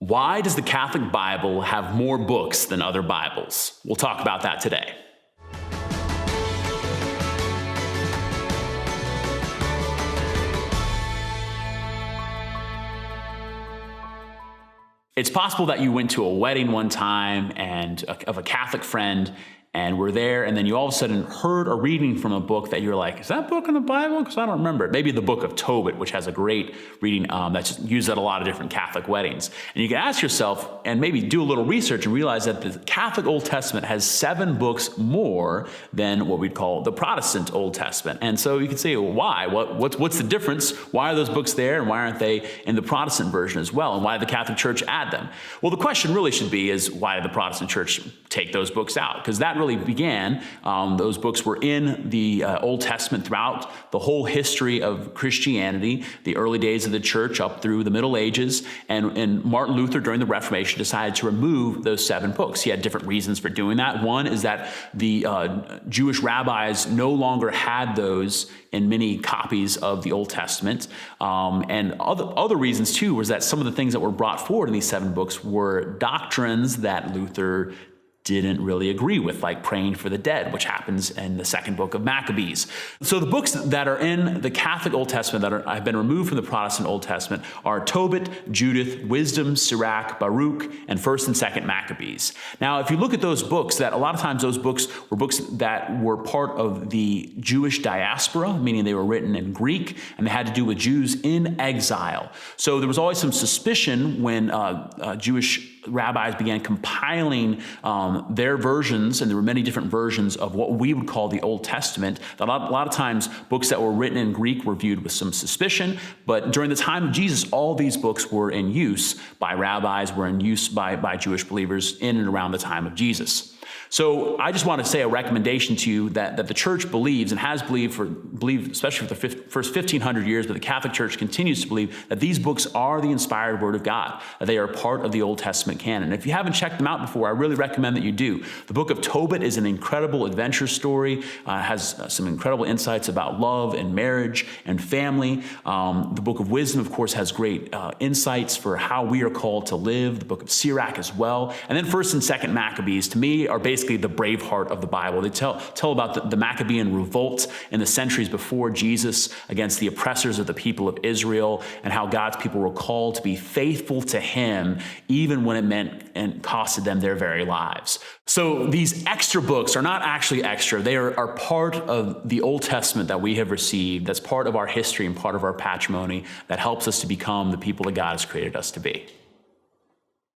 Why does the Catholic Bible have more books than other Bibles? We'll talk about that today. It's possible that you went to a wedding one time of a Catholic friend and were there, and then you all of a sudden heard a reading from a book that you're like, is that book in the Bible? Because I don't remember it. Maybe the book of Tobit, which has a great reading that's used at a lot of different Catholic weddings. And you can ask yourself, and maybe do a little research and realize that the Catholic Old Testament has 7 books more than what we'd call the Protestant Old Testament. And so you can say, well, why? What's the difference? Why are those books there, and why aren't they in the Protestant version as well? And why did the Catholic Church add them? Well, the question really should be is, why did the Protestant Church take those books out? Because that really began, those books were in the Old Testament throughout the whole history of Christianity, the early days of the church up through the Middle Ages, and Martin Luther during the Reformation decided to remove those 7 books. He had different reasons for doing that. One is that the Jewish rabbis no longer had those in many copies of the Old Testament. And other reasons too was that some of the things that were brought forward in these 7 books were doctrines that Luther didn't really agree with, like praying for the dead, which happens in the 2nd book of Maccabees. So the books that are in the Catholic Old Testament that have been removed from the Protestant Old Testament are Tobit, Judith, Wisdom, Sirach, Baruch, and 1st and 2nd Maccabees. Now, if you look at those books, that a lot of times those books were books that were part of the Jewish diaspora, meaning they were written in Greek, and they had to do with Jews in exile. So there was always some suspicion when Jewish rabbis began compiling their versions, and there were many different versions of what we would call the Old Testament. That a lot of times books that were written in Greek were viewed with some suspicion, but during the time of Jesus, all these books were in use by rabbis, were in use by Jewish believers in and around the time of Jesus. So I just want to say a recommendation to you that the church believes and has believed especially for the first 1,500 years, but the Catholic Church continues to believe that these books are the inspired Word of God, that they are part of the Old Testament canon. If you haven't checked them out before, I really recommend that you do. The book of Tobit is an incredible adventure story, has some incredible insights about love and marriage and family. The book of Wisdom, of course, has great insights for how we are called to live. The book of Sirach as well. And then 1st and 2nd Maccabees, to me, are basically the Braveheart of the Bible. They tell about the Maccabean revolt in the centuries before Jesus against the oppressors of the people of Israel, and how God's people were called to be faithful to him even when it meant and costed them their very lives. So these extra books are not actually extra. They are part of the Old Testament that we have received, that's part of our history and part of our patrimony that helps us to become the people that God has created us to be.